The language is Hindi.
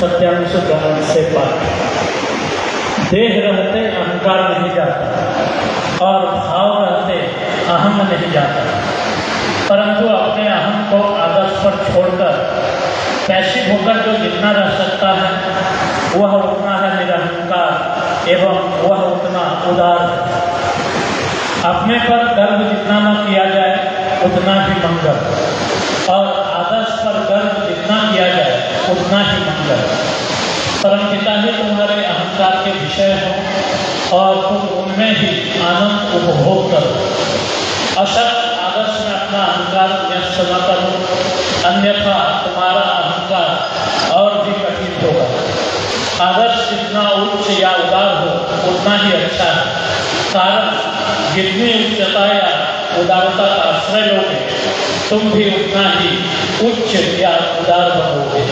सत्यांश गणन से पाठ। देह रहते अहंकार नहीं जाता और भाव रहते अहम नहीं जाता, परंतु अपने अहम को आदर्श पर छोड़कर पैसिव होकर जो जितना रह सकता है वह उतना है निरहंकार एवं वह उतना उदार है। अपने पर गर्व जितना न किया जाए उतना ही मंगल, और आदर्श पर गर्व जितना किया जाए उतना ही मंगल। परमपिता ही तुम्हारे अहंकार के विषय हो और तुम उनमें ही आनंद उपभोग करो। अशक्त आदर्श में अपना अहंकार न्यस्त न करो, अन्यथा तुम्हारा अहंकार और भी कठिन होगा। आदर्श जितना उच्च या उदार हो उतना ही अच्छा है, कारण जितनी उच्चता या उदारता का आश्रय लोगे तुम भी उतना ही उच्च या उदार बनोगे।